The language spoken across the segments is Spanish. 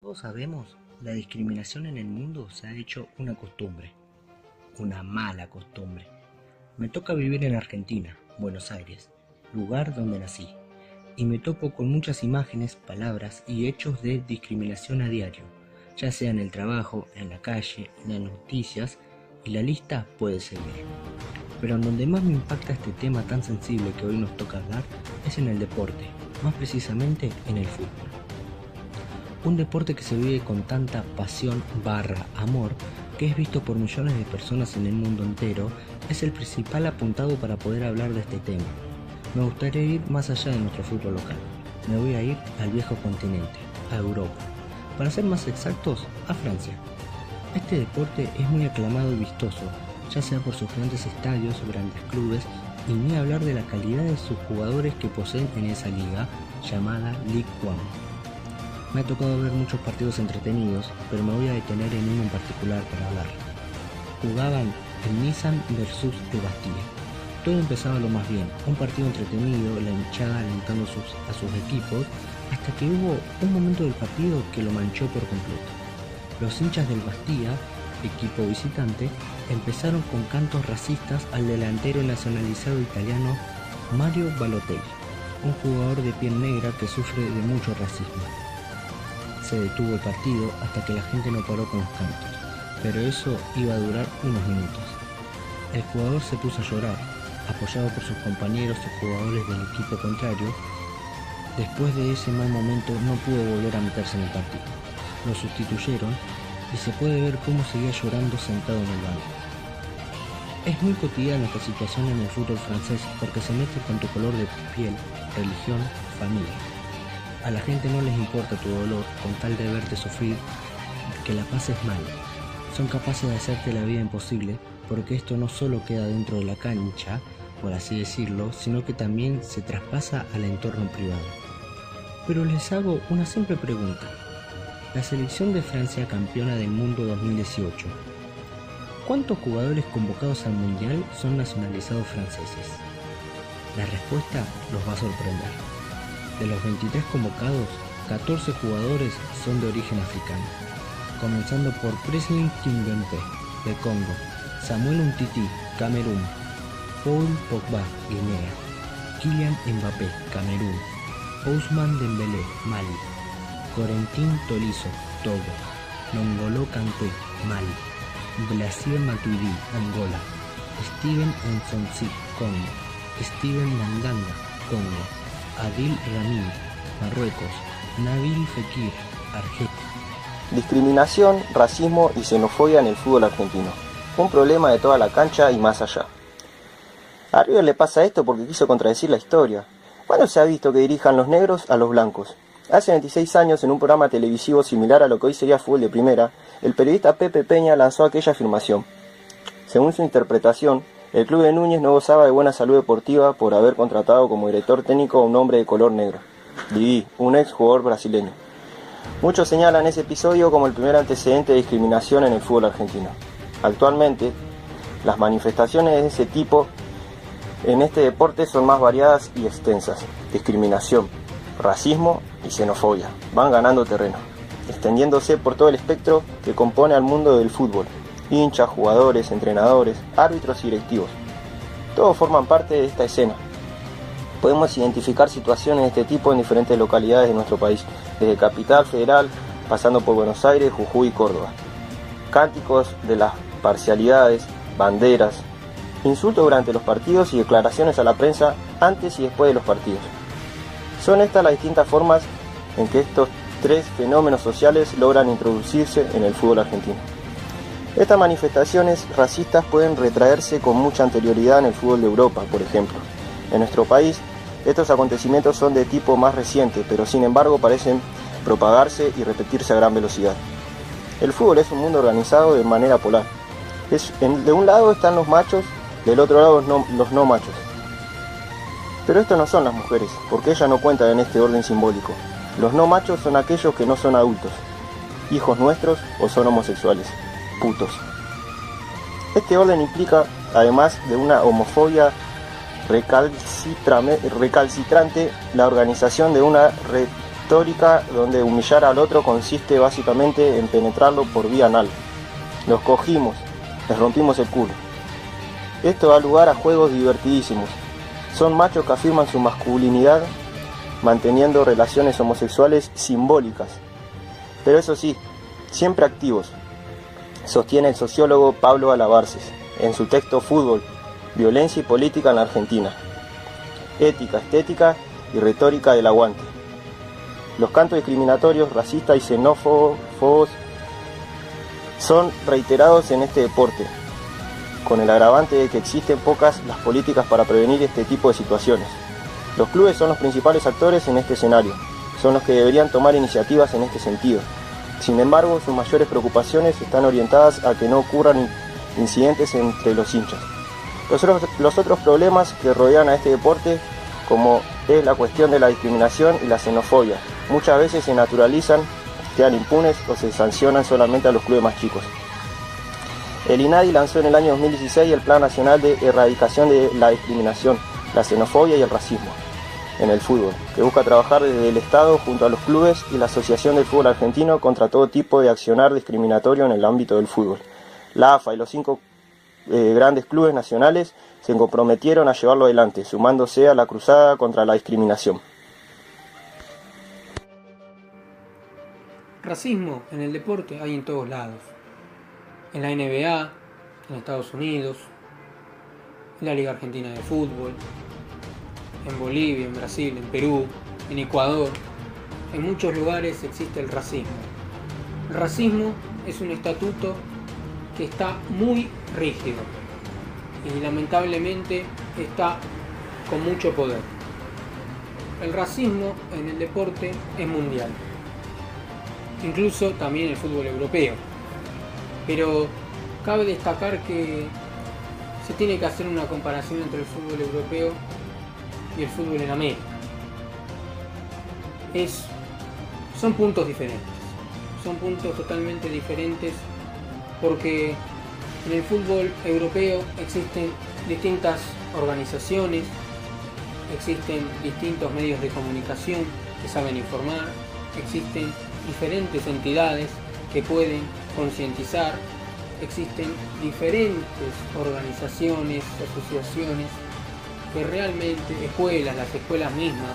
todos sabemos, la discriminación en el mundo se ha hecho una costumbre, una mala costumbre. Me toca vivir en Argentina, Buenos Aires, lugar donde nací, y me topo con muchas imágenes, palabras y hechos de discriminación a diario, ya sea en el trabajo, en la calle, en las noticias, y la lista puede seguir. Pero en donde más me impacta este tema tan sensible que hoy nos toca hablar es en el deporte, más precisamente en el fútbol. Un deporte que se vive con tanta pasión / amor que es visto por millones de personas en el mundo entero, es el principal apuntado para poder hablar de este tema. Me gustaría ir más allá de nuestro fútbol local. Me voy a ir al viejo continente, a Europa. Para ser más exactos, a Francia. Este deporte es muy aclamado y vistoso, ya sea por sus grandes estadios, grandes clubes y ni hablar de la calidad de sus jugadores que poseen en esa liga llamada Ligue 1. Me ha tocado ver muchos partidos entretenidos, pero me voy a detener en uno en particular para hablar. Jugaban el Nissan versus el Bastille. Todo empezaba lo más bien, un partido entretenido, la hinchada alentando a sus equipos, hasta que hubo un momento del partido que lo manchó por completo. Los hinchas del Bastilla, equipo visitante, empezaron con cantos racistas al delantero nacionalizado italiano Mario Balotelli, un jugador de piel negra que sufre de mucho racismo. Se detuvo el partido hasta que la gente no paró con los cantos, pero eso iba a durar unos minutos. El jugador se puso a llorar, apoyado por sus compañeros y jugadores del equipo contrario. Después de ese mal momento no pudo volver a meterse en el partido. Lo sustituyeron y se puede ver cómo seguía llorando sentado en el banco. Es muy cotidiana esta situación en el fútbol francés porque se mete con tu color de piel, religión, familia. A la gente no les importa tu dolor con tal de verte sufrir, que la pases mal. Son capaces de hacerte la vida imposible porque esto no solo queda dentro de la cancha, por así decirlo, sino que también se traspasa al entorno privado. Pero les hago una simple pregunta. La selección de Francia campeona del mundo 2018. ¿Cuántos jugadores convocados al Mundial son nacionalizados franceses? La respuesta los va a sorprender. De los 23 convocados, 14 jugadores son de origen africano, comenzando por Presnel Kimpembe, de Congo, Samuel Umtiti, Camerún, Paul Pogba, Guinea, Kylian Mbappé, Camerún, Ousmane Dembélé, Mali, Corentin Tolisso, Togo, N'Golo Kanté, Mali, Blaise Matuidi, Angola, Steven Nsonsi, Congo, Steven Mandanda, Congo, Adil Rami, Marruecos, Nabil Fekir, Argelia. Discriminación, racismo y xenofobia en el fútbol argentino. Un problema de toda la cancha y más allá. A River le pasa esto porque quiso contradecir la historia. ¿Cuándo se ha visto que dirijan los negros a los blancos? Hace 26 años, en un programa televisivo similar a lo que hoy sería Fútbol de Primera, el periodista Pepe Peña lanzó aquella afirmación. Según su interpretación, el club de Núñez no gozaba de buena salud deportiva por haber contratado como director técnico a un hombre de color negro, Didi, un ex jugador brasileño. Muchos señalan ese episodio como el primer antecedente de discriminación en el fútbol argentino. Actualmente, las manifestaciones de ese tipo en este deporte son más variadas y extensas. Discriminación, racismo y xenofobia van ganando terreno, extendiéndose por todo el espectro que compone al mundo del fútbol. Hinchas, jugadores, entrenadores, árbitros y directivos. Todos forman parte de esta escena. Podemos identificar situaciones de este tipo en diferentes localidades de nuestro país, desde Capital Federal, pasando por Buenos Aires, Jujuy y Córdoba. Cánticos de las parcialidades, banderas, insultos durante los partidos y declaraciones a la prensa antes y después de los partidos. Son estas las distintas formas en que estos tres fenómenos sociales logran introducirse en el fútbol argentino. Estas manifestaciones racistas pueden retraerse con mucha anterioridad en el fútbol de Europa, por ejemplo. En nuestro país, estos acontecimientos son de tipo más reciente, pero sin embargo parecen propagarse y repetirse a gran velocidad. El fútbol es un mundo organizado de manera polar. De un lado están los machos, del otro lado los no machos. Pero estos no son las mujeres, porque ellas no cuentan en este orden simbólico. Los no machos son aquellos que no son adultos, hijos nuestros o son homosexuales. Putos. Este orden implica, además de una homofobia recalcitrante, la organización de una histórica donde humillar al otro consiste básicamente en penetrarlo por vía anal. Los cogimos, les rompimos el culo. Esto da lugar a juegos divertidísimos. Son machos que afirman su masculinidad manteniendo relaciones homosexuales simbólicas, pero eso sí, siempre activos, sostiene el sociólogo Pablo Alabarces en su texto Fútbol, violencia y política en la Argentina, ética, estética y retórica del aguante. Los cantos discriminatorios, racistas y xenófobos son reiterados en este deporte, con el agravante de que existen pocas las políticas para prevenir este tipo de situaciones. Los clubes son los principales actores en este escenario, son los que deberían tomar iniciativas en este sentido. Sin embargo, sus mayores preocupaciones están orientadas a que no ocurran incidentes entre los hinchas. Los otros problemas que rodean a este deporte, como es la cuestión de la discriminación y la xenofobia, muchas veces se naturalizan, quedan impunes o se sancionan solamente a los clubes más chicos. El INADI lanzó en el año 2016 el Plan Nacional de Erradicación de la Discriminación, la Xenofobia y el Racismo en el fútbol, que busca trabajar desde el Estado junto a los clubes y la Asociación del Fútbol Argentino contra todo tipo de accionar discriminatorio en el ámbito del fútbol. La AFA y los 5 grandes clubes nacionales se comprometieron a llevarlo adelante, sumándose a la cruzada contra la discriminación. Racismo en el deporte hay en todos lados. En la NBA, en Estados Unidos, en la Liga Argentina de Fútbol, en Bolivia, en Brasil, en Perú, en Ecuador. En muchos lugares existe el racismo. El racismo es un estatuto que está muy rígido y lamentablemente está con mucho poder. El racismo en el deporte es mundial, incluso también en el fútbol europeo. Pero cabe destacar que se tiene que hacer una comparación entre el fútbol europeo y el fútbol en América. Son puntos diferentes, son puntos totalmente diferentes, porque en el fútbol europeo existen distintas organizaciones, existen distintos medios de comunicación que saben informar, existen diferentes entidades que pueden concientizar, existen diferentes organizaciones, asociaciones que realmente, las escuelas mismas,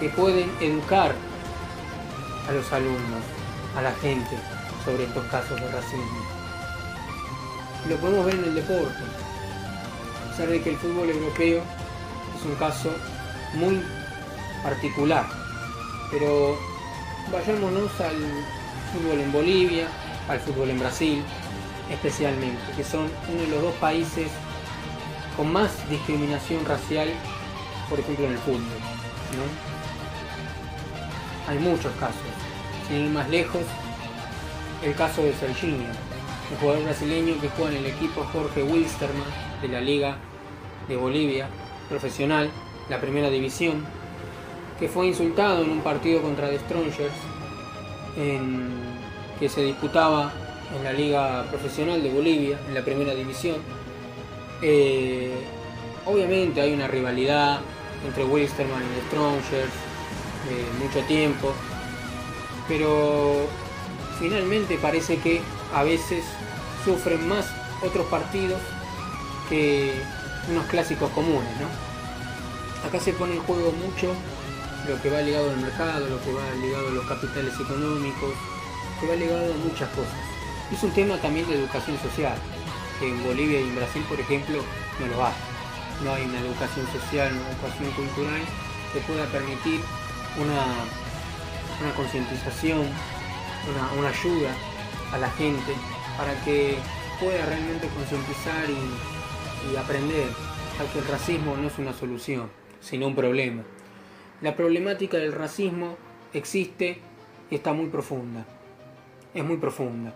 que pueden educar a los alumnos, a la gente sobre estos casos de racismo. Lo podemos ver en el deporte, a pesar de que el fútbol europeo es un caso muy particular, pero vayámonos al fútbol en Bolivia, al fútbol en Brasil, especialmente, que son uno de los 2 países con más discriminación racial, por ejemplo en el fútbol, ¿no? Hay muchos casos, sin ir más lejos, el caso de Serginho, un jugador brasileño que juega en el equipo Jorge Wilstermann de la Liga de Bolivia profesional, la primera división, que fue insultado en un partido contra The Strongers que se disputaba en la Liga Profesional de Bolivia, en la primera división. Obviamente hay una rivalidad entre Wilstermann y The Strongers mucho tiempo, pero finalmente parece que a veces sufren más otros partidos que unos clásicos comunes, ¿no? Acá se pone en juego mucho lo que va ligado al mercado, lo que va ligado a los capitales económicos, que va ligado a muchas cosas. Es un tema también de educación social, que en Bolivia y en Brasil, por ejemplo, no lo hay. No hay una educación social, una educación cultural que pueda permitir una concientización, una ayuda a la gente para que pueda realmente concientizar y aprender a que el racismo no es una solución, sino un problema. La problemática del racismo existe y está muy profunda, es muy profunda.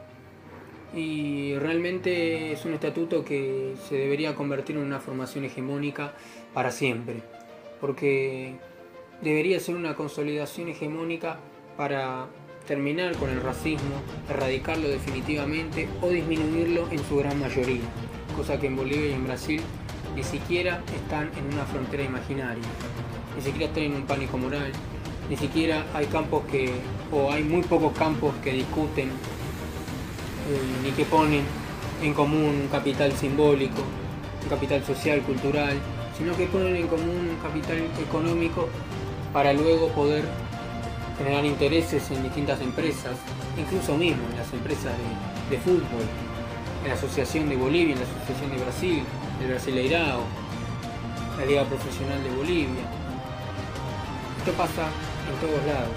Y realmente es un estatuto que se debería convertir en una formación hegemónica para siempre, porque debería ser una consolidación hegemónica para terminar con el racismo, erradicarlo definitivamente o disminuirlo en su gran mayoría, cosa que en Bolivia y en Brasil ni siquiera están en una frontera imaginaria, ni siquiera están en un pánico moral, Ni siquiera hay campos o hay muy pocos campos que discuten ni que ponen en común un capital simbólico, un capital social, cultural, sino que ponen en común un capital económico para luego poder generar intereses en distintas empresas, incluso mismo en las empresas de fútbol, en la Asociación de Bolivia, en la Asociación de Brasil, el Brasileirao, la Liga Profesional de Bolivia. Esto pasa en todos lados,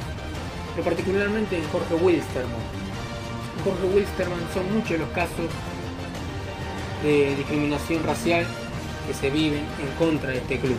pero particularmente en Jorge Wilstermann. En Jorge Wilstermann son muchos los casos de discriminación racial que se viven en contra de este club.